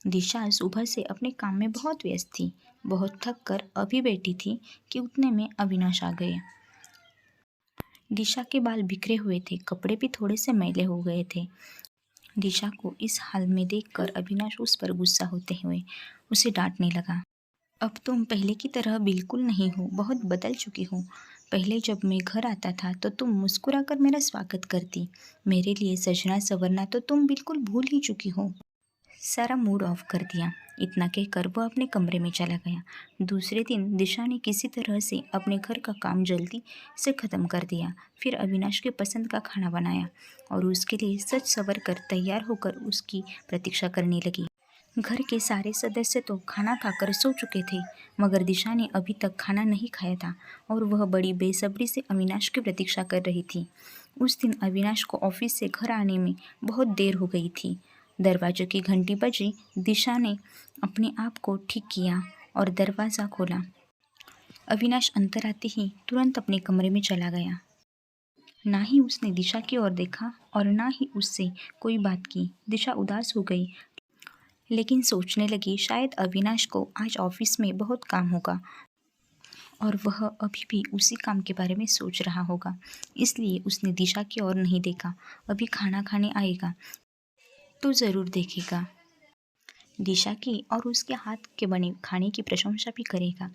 दिशा सुबह से अपने काम में बहुत व्यस्त थी। बहुत थक कर अभी बैठी थी कि उतने में अविनाश आ गए। दिशा के बाल बिखरे हुए थे, कपड़े भी थोड़े से मैले हो गए थे। दिशा को इस हाल में देखकर अविनाश उस पर गुस्सा होते हुए उसे डांटने लगा। अब तुम पहले की तरह बिल्कुल नहीं हो, बहुत बदल चुकी हो। पहले जब मैं घर आता था तो तुम मुस्कुराकर मेरा स्वागत करती। मेरे लिए सजना संवरना तो तुम बिल्कुल भूल ही चुकी हो। सारा मूड ऑफ कर दिया। इतना कहकर वह अपने कमरे में चला गया। दूसरे दिन दिशा ने किसी तरह से अपने घर का काम जल्दी से ख़त्म कर दिया। फिर अविनाश के पसंद का खाना बनाया और उसके लिए सज संवर कर तैयार होकर उसकी प्रतीक्षा करने लगी। घर के सारे सदस्य तो खाना खाकर सो चुके थे, मगर दिशा ने अभी तक खाना नहीं खाया था और वह बड़ी बेसब्री से अविनाश की प्रतीक्षा कर रही थी। उस दिन अविनाश को ऑफिस से घर आने में बहुत देर हो गई थी। दरवाजे की घंटी बजी। दिशा ने अपने आप को ठीक किया और दरवाज़ा खोला। अविनाश अंदर आते ही तुरंत अपने कमरे में चला गया। ना ही उसने दिशा की ओर देखा और ना ही उससे कोई बात की। दिशा उदास हो गई, लेकिन सोचने लगी शायद अविनाश को आज ऑफिस में बहुत काम होगा और वह अभी भी उसी काम के बारे में सोच रहा होगा, इसलिए उसने दिशा की ओर नहीं देखा। अभी खाना खाने आएगा तो ज़रूर देखेगा। दिशा की और उसके हाथ के बने खाने की प्रशंसा भी करेगा,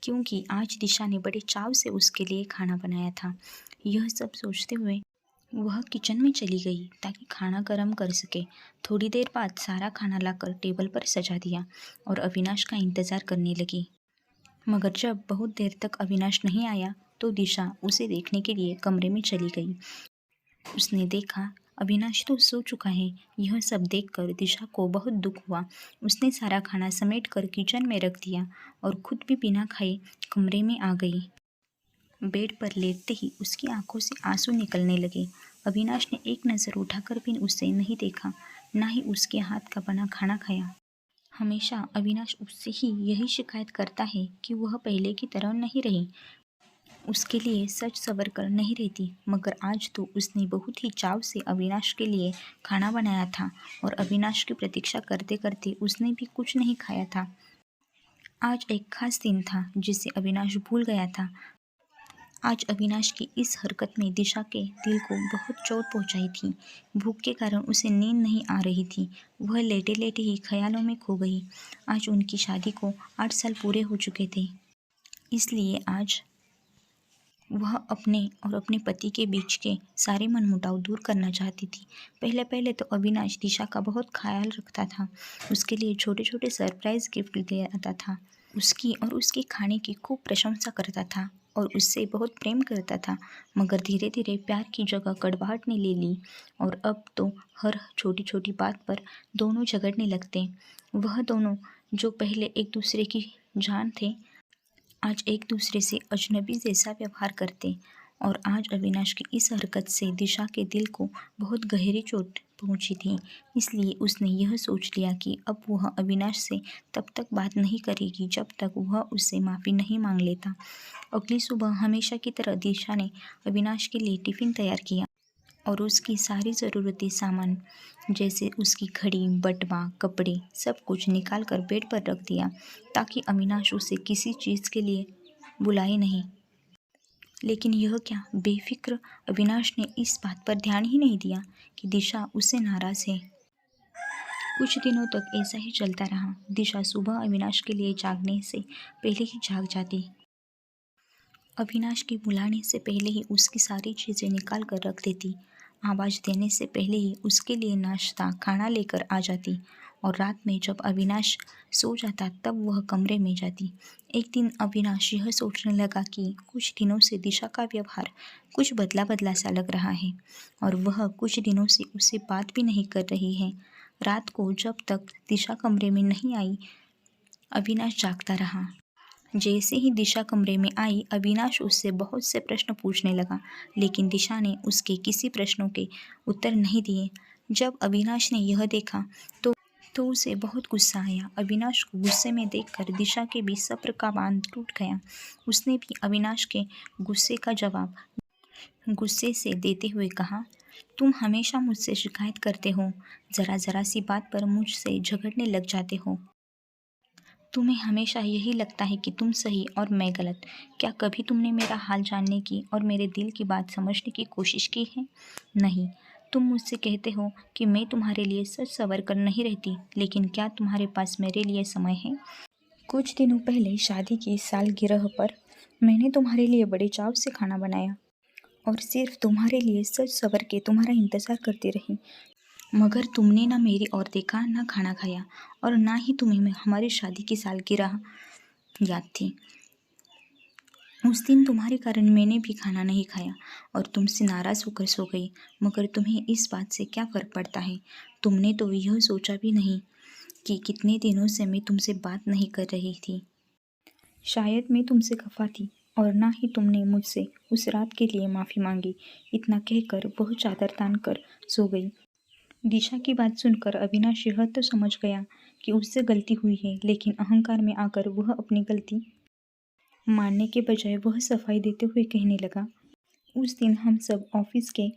क्योंकि आज दिशा ने बड़े चाव से उसके लिए खाना बनाया था। यह सब सोचते हुए वह किचन में चली गई ताकि खाना गर्म कर सके। थोड़ी देर बाद सारा खाना लाकर टेबल पर सजा दिया और अविनाश का इंतज़ार करने लगी। मगर जब बहुत देर तक अविनाश नहीं आया तो दिशा उसे देखने के लिए कमरे में चली गई। उसने देखा अविनाश तो सो चुका है। यह सब देखकर दिशा को बहुत दुख हुआ। उसने सारा खाना समेट कर किचन में रख दिया और खुद भी बिना खाए कमरे में आ गई। बेड पर लेटते ही उसकी आंखों से आंसू निकलने लगे। अविनाश ने एक नज़र उठाकर भी उसे नहीं देखा, ना ही उसके हाथ का बना खाना खाया। हमेशा अविनाश उससे ही यही शिकायत करता है कि वह पहले की तरह नहीं रही, उसके लिए सच सवर कर नहीं रहती। मगर आज तो उसने बहुत ही चाव से अविनाश के लिए खाना बनाया था और अविनाश की प्रतीक्षा करते करते उसने भी कुछ नहीं खाया था। आज एक खास दिन था जिसे अविनाश भूल गया था। आज अविनाश की इस हरकत में दिशा के दिल को बहुत चोट पहुंचाई थी। भूख के कारण उसे नींद नहीं आ रही थी। वह लेटे लेटे ही ख्यालों में खो गई। आज उनकी शादी को 8 साल पूरे हो चुके थे, इसलिए आज वह अपने और अपने पति के बीच के सारे मनमुटाव दूर करना चाहती थी। पहले पहले तो अविनाश दिशा का बहुत ख्याल रखता था, उसके लिए छोटे छोटे सरप्राइज़ गिफ्ट ले आता था, उसकी और उसके खाने की खूब प्रशंसा करता था और उससे बहुत प्रेम करता था। मगर धीरे धीरे प्यार की जगह कड़वाहट ने ले ली और अब तो हर छोटी छोटी बात पर दोनों झगड़ने लगते। वह दोनों जो पहले एक दूसरे की जान थे, आज एक दूसरे से अजनबी जैसा व्यवहार करते। और आज अविनाश की इस हरकत से दिशा के दिल को बहुत गहरी चोट पहुंची थी। इसलिए उसने यह सोच लिया कि अब वह अविनाश से तब तक बात नहीं करेगी जब तक वह उससे माफ़ी नहीं मांग लेता। अगली सुबह हमेशा की तरह दिशा ने अविनाश के लिए टिफ़िन तैयार किया और उसकी सारी ज़रूरती सामान जैसे उसकी घड़ी, बटवा, कपड़े सब कुछ निकाल कर बेड पर रख दिया ताकि अविनाश उसे किसी चीज़ के लिए बुलाए नहीं। लेकिन यह क्या, बेफिक्र अविनाश ने इस बात पर ध्यान ही नहीं दिया कि दिशा उससे नाराज़ है। कुछ दिनों तक ऐसा ही चलता रहा। दिशा सुबह अविनाश के लिए जागने से पहले ही जाग जाती। अविनाश के बुलाने से पहले ही उसकी सारी चीज़ें निकाल कर रख देती। आवाज़ देने से पहले ही उसके लिए नाश्ता खाना लेकर आ जाती और रात में जब अविनाश सो जाता तब वह कमरे में जाती। एक दिन अविनाश यह सोचने लगा कि कुछ दिनों से दिशा का व्यवहार कुछ बदला बदला सा लग रहा है और वह कुछ दिनों से उससे बात भी नहीं कर रही है। रात को जब तक दिशा कमरे में नहीं आई, अविनाश जागता रहा। जैसे ही दिशा कमरे में आई, अविनाश उससे बहुत से प्रश्न पूछने लगा, लेकिन दिशा ने उसके किसी प्रश्नों के उत्तर नहीं दिए। जब अविनाश ने यह देखा तो उसे बहुत गुस्सा आया। अविनाश को गुस्से में देखकर दिशा के भी सब्र का बांध टूट गया। उसने भी अविनाश के गुस्से का जवाब गुस्से से देते हुए कहा, तुम हमेशा मुझसे शिकायत करते हो, ज़रा ज़रा सी बात पर मुझसे झगड़ने लग जाते हो। तुम्हें हमेशा यही लगता है कि तुम सही और मैं गलत। क्या कभी तुमने मेरा हाल जानने की और मेरे दिल की बात समझने की कोशिश की है? नहीं। तुम मुझसे कहते हो कि मैं तुम्हारे लिए सच सवर कर नहीं रहती, लेकिन क्या तुम्हारे पास मेरे लिए समय है? कुछ दिनों पहले शादी की सालगिरह पर मैंने तुम्हारे लिए बड़े चाव से खाना बनाया और सिर्फ तुम्हारे लिए सच सवर के तुम्हारा इंतज़ार करती रही। मगर तुमने ना मेरी ओर देखा, ना खाना खाया, और ना ही तुम्हें हमारी शादी की सालगिरह याद थी। उस दिन तुम्हारे कारण मैंने भी खाना नहीं खाया और तुमसे नाराज़ होकर सो गई। मगर तुम्हें इस बात से क्या फ़र्क पड़ता है? तुमने तो यह सोचा भी नहीं कि कितने दिनों से मैं तुमसे बात नहीं कर रही थी। शायद मैं तुमसे खफा थी और ना ही तुमने मुझसे उस रात के लिए माफ़ी मांगी। इतना कहकर वह चादर तान कर सो गई। दिशा की बात सुनकर अविनाश यह तो समझ गया कि उससे गलती हुई है, लेकिन अहंकार में आकर वह अपनी गलती मानने के बजाय वह सफाई देते हुए कहने लगा, उस दिन हम सब ऑफिस के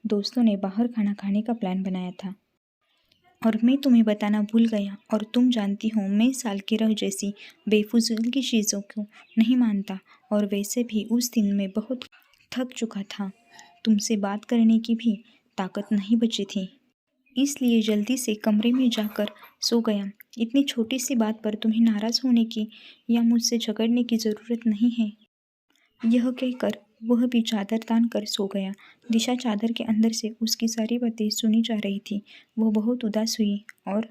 दोस्तों ने बाहर खाना खाने का प्लान बनाया था और मैं तुम्हें बताना भूल गया, और तुम जानती हो मैं सालगिरह जैसी बेफिजूल की चीज़ों को नहीं मानता, और वैसे भी उस दिन मैं बहुत थक चुका था। तुमसे बात करने की भी ताकत नहीं बची थी, इसलिए जल्दी से कमरे में जाकर सो गया। इतनी छोटी सी बात पर तुम्हें नाराज़ होने की या मुझसे झगड़ने की ज़रूरत नहीं है। यह कहकर वह भी चादर तान कर सो गया। दिशा चादर के अंदर से उसकी सारी बातें सुनी जा रही थी। वह बहुत उदास हुई और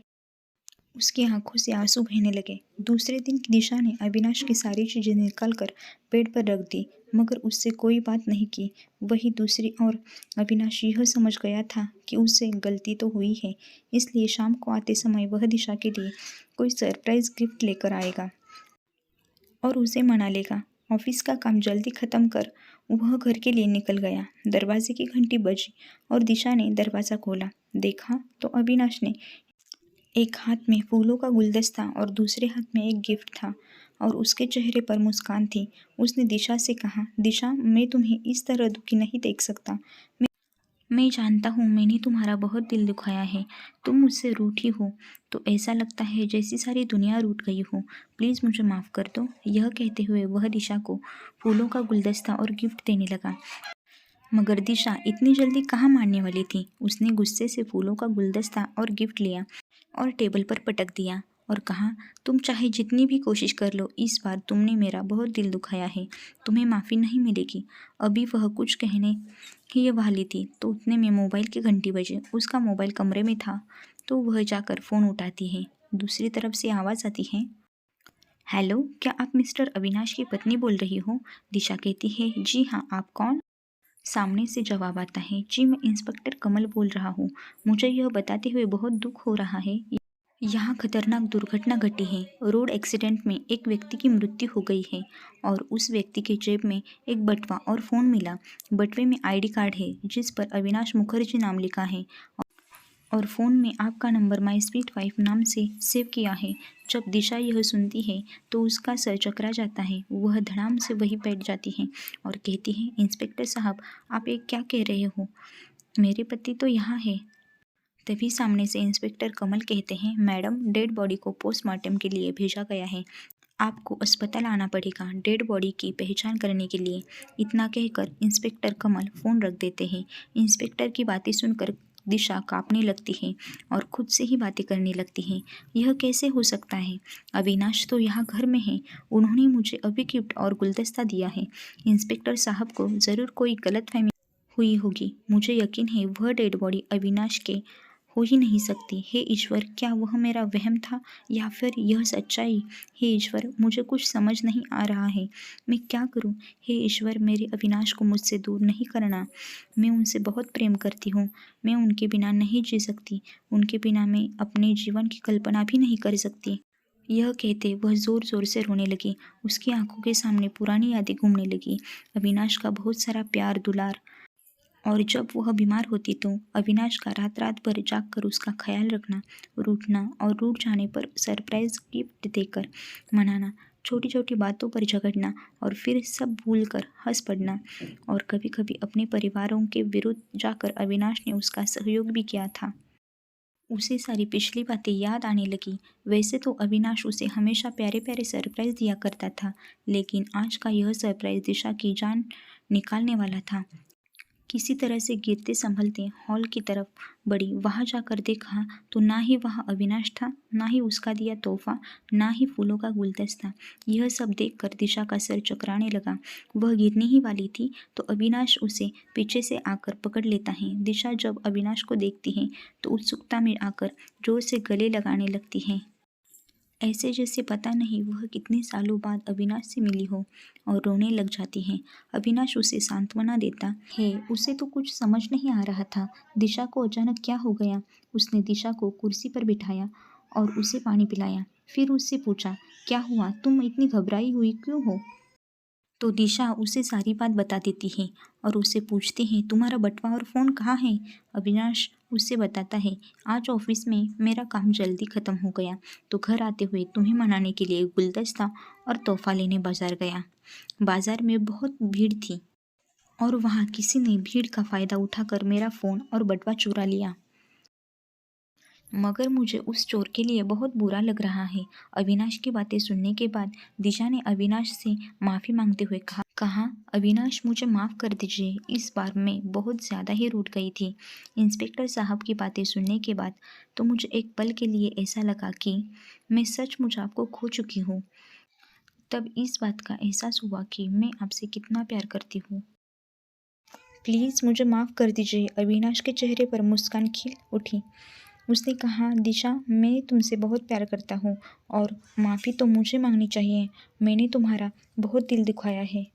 उसकी आंखों से आंसू बहने लगे। दूसरे दिन दिशा ने अविनाश की सारी चीज़ें निकाल कर बेड पर रख दी, मगर उससे कोई बात नहीं की। वही दूसरी ओर अविनाश यह समझ गया था कि उससे गलती तो हुई है, इसलिए शाम को आते समय वह दिशा के लिए कोई सरप्राइज गिफ्ट लेकर आएगा और उसे मना लेगा। ऑफिस का काम जल्दी खत्म कर वह घर के लिए निकल गया। दरवाजे की घंटी बजी और दिशा ने दरवाज़ा खोला। देखा तो अविनाश ने एक हाथ में फूलों का गुलदस्ता और दूसरे हाथ में एक गिफ्ट था और उसके चेहरे पर मुस्कान थी। उसने दिशा से कहा, दिशा, मैं तुम्हें इस तरह दुखी नहीं देख सकता। मैं जानता हूँ मैंने तुम्हारा बहुत दिल दुखाया है। तुम मुझसे रूठी हो तो ऐसा लगता है जैसी सारी दुनिया रूठ गई हो। प्लीज़ मुझे माफ़ कर दो। यह कहते हुए वह दिशा को फूलों का गुलदस्ता और गिफ्ट देने लगा। मगर दिशा इतनी जल्दी कहाँ मानने वाली थी। उसने गुस्से से फूलों का गुलदस्ता और गिफ्ट लिया और टेबल पर पटक दिया और कहा, तुम चाहे जितनी भी कोशिश कर लो, इस बार तुमने मेरा बहुत दिल दुखाया है। तुम्हें माफ़ी नहीं मिलेगी। अभी वह कुछ कहने ही वाली थी तो उतने में मोबाइल की घंटी बजी। उसका मोबाइल कमरे में था तो वह जाकर फ़ोन उठाती है। दूसरी तरफ से आवाज़ आती है, हेलो, क्या आप मिस्टर अविनाश की पत्नी बोल रही हो? दिशा कहती है, जी हाँ, आप कौन? सामने से जवाब आता है, जी मैं इंस्पेक्टर कमल बोल रहा हूँ। मुझे यह बताते हुए बहुत दुख हो रहा है, यहाँ खतरनाक दुर्घटना घटी है। रोड एक्सीडेंट में एक व्यक्ति की मृत्यु हो गई है और उस व्यक्ति के जेब में एक बटुआ और फ़ोन मिला। बटुए में आईडी कार्ड है जिस पर अविनाश मुखर्जी नाम लिखा है और फ़ोन में आपका नंबर माई स्वीट वाइफ नाम से सेव किया है। जब दिशा यह सुनती है तो उसका सर चकरा जाता है। वह धड़ाम से वहीं बैठ जाती है और कहती है, इंस्पेक्टर साहब, आप ये क्या कह रहे हो? मेरे पति तो यहाँ है। तभी सामने से इंस्पेक्टर कमल कहते हैं, मैडम, डेड बॉडी को पोस्टमार्टम के लिए भेजा गया है। आपको अस्पताल आना पड़ेगा डेड बॉडी की पहचान करने के लिए। इतना कहकर इंस्पेक्टर कमल फ़ोन रख देते हैं। इंस्पेक्टर की बातें सुनकर दिशा कांपने लगती है और खुद से ही बातें करने लगती है। यह कैसे हो सकता है? अविनाश तो यहाँ घर में है। उन्होंने मुझे अभी गिफ्ट और गुलदस्ता दिया है। इंस्पेक्टर साहब को ज़रूर कोई गलतफहमी हुई होगी। मुझे यकीन है वह डेड बॉडी अविनाश के हो ही नहीं सकती। हे ईश्वर, क्या वह मेरा वहम था या फिर यह सच्चाई? हे ईश्वर, मुझे कुछ समझ नहीं आ रहा है। मैं क्या करूं? हे ईश्वर, मेरे अविनाश को मुझसे दूर नहीं करना। मैं उनसे बहुत प्रेम करती हूँ। मैं उनके बिना नहीं जी सकती। उनके बिना मैं अपने जीवन की कल्पना भी नहीं कर सकती। यह कहते वह ज़ोर ज़ोर से रोने लगी। उसकी आंखों के सामने पुरानी यादें घूमने लगी। अविनाश का बहुत सारा प्यार दुलार, और जब वह बीमार होती तो अविनाश का रात रात भर जागकर उसका ख्याल रखना, रूठना और रूठ जाने पर सरप्राइज गिफ्ट देकर मनाना। छोटी छोटी बातों पर झगड़ना और फिर सब भूलकर हंस पड़ना। और कभी कभी अपने परिवारों के विरुद्ध जाकर अविनाश ने उसका सहयोग भी किया था। उसे सारी पिछली बातें याद आने लगी। वैसे तो अविनाश उसे हमेशा प्यारे प्यारे सरप्राइज दिया करता था, लेकिन आज का यह सरप्राइज दिशा की जान निकालने वाला था। किसी तरह से गिरते संभलते हॉल की तरफ बढ़ी। वहां जाकर देखा तो ना ही वहां अविनाश था, ना ही उसका दिया तोहफा, ना ही फूलों का गुलदस्ता। यह सब देखकर दिशा का सर चकराने लगा। वह गिरने ही वाली थी तो अविनाश उसे पीछे से आकर पकड़ लेता है। दिशा जब अविनाश को देखती है तो उत्सुकता में आकर जोर से गले लगाने लगती है, ऐसे जैसे पता नहीं वह कितने सालों बाद अविनाश से मिली हो, और रोने लग जाती है। अविनाश उसे सांत्वना देता है। उसे तो कुछ समझ नहीं आ रहा था, दिशा को अचानक क्या हो गया। उसने दिशा को कुर्सी पर बिठाया और उसे पानी पिलाया। फिर उससे पूछा, क्या हुआ, तुम इतनी घबराई हुई क्यों हो। तो दिशा उसे सारी बात बता देती है और उससे पूछती है, तुम्हारा बटुआ और फ़ोन कहाँ है। अविनाश उससे बताता है, आज ऑफिस में मेरा काम जल्दी ख़त्म हो गया तो घर आते हुए तुम्हें मनाने के लिए गुलदस्ता और तोहफा लेने बाज़ार गया। बाज़ार में बहुत भीड़ थी और वहाँ किसी ने भीड़ का फ़ायदा उठाकर मेरा फ़ोन और बटुआ चुरा लिया, मगर मुझे उस चोर के लिए बहुत बुरा लग रहा है। अविनाश की बातें सुनने के बाद दिशा ने अविनाश से माफ़ी मांगते हुए कहा, अविनाश मुझे माफ़ कर दीजिए, इस बार मैं बहुत ज़्यादा ही रूठ गई थी। इंस्पेक्टर साहब की बातें सुनने के बाद तो मुझे एक पल के लिए ऐसा लगा कि मैं सचमुच आपको खो चुकी हूँ। तब इस बात का एहसास हुआ कि मैं आपसे कितना प्यार करती हूँ। प्लीज़ मुझे माफ़ कर दीजिए। अविनाश के चेहरे पर मुस्कान खिल उठी। उसने कहा, दिशा मैं तुमसे बहुत प्यार करता हूँ और माफ़ी तो मुझे मांगनी चाहिए। मैंने तुम्हारा बहुत दिल दुखाया है।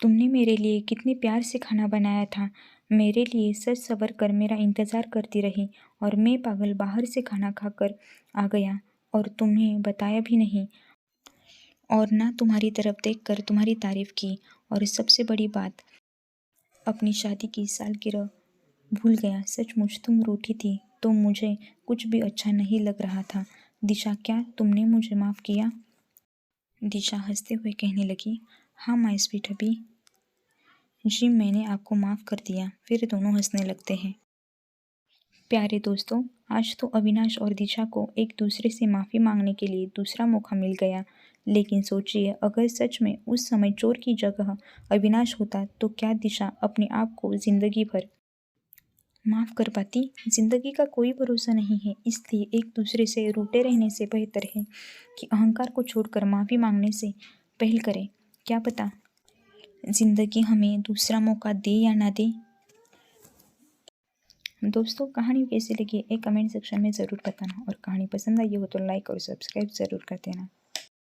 तुमने मेरे लिए कितने प्यार से खाना बनाया था, मेरे लिए सज सवर कर मेरा इंतज़ार करती रही, और मैं पागल बाहर से खाना खाकर आ गया और तुम्हें बताया भी नहीं, और ना तुम्हारी तरफ देखकर तुम्हारी तारीफ़ की, और सबसे बड़ी बात अपनी शादी की सालगिरह भूल गया। सचमुच तुम रूठी थी तो मुझे कुछ भी अच्छा नहीं लग रहा था। दिशा, क्या तुमने मुझे माफ़ किया। दिशा हंसते हुए कहने लगी, हाँ माय स्वीट हबी जी, मैंने आपको माफ़ कर दिया। फिर दोनों हंसने लगते हैं। प्यारे दोस्तों, आज तो अविनाश और दिशा को एक दूसरे से माफ़ी मांगने के लिए दूसरा मौका मिल गया, लेकिन सोचिए अगर सच में उस समय चोर की जगह अविनाश होता तो क्या दिशा अपने आप को ज़िंदगी भर माफ़ कर पाती। जिंदगी का कोई भरोसा नहीं है, इसलिए एक दूसरे से रूठे रहने से बेहतर है कि अहंकार को छोड़कर माफ़ी मांगने से पहल करें। क्या पता जिंदगी हमें दूसरा मौका दे या ना दे। दोस्तों, कहानी कैसी लगी एक कमेंट सेक्शन में ज़रूर बताना, और कहानी पसंद आई हो तो लाइक और सब्सक्राइब ज़रूर कर देना।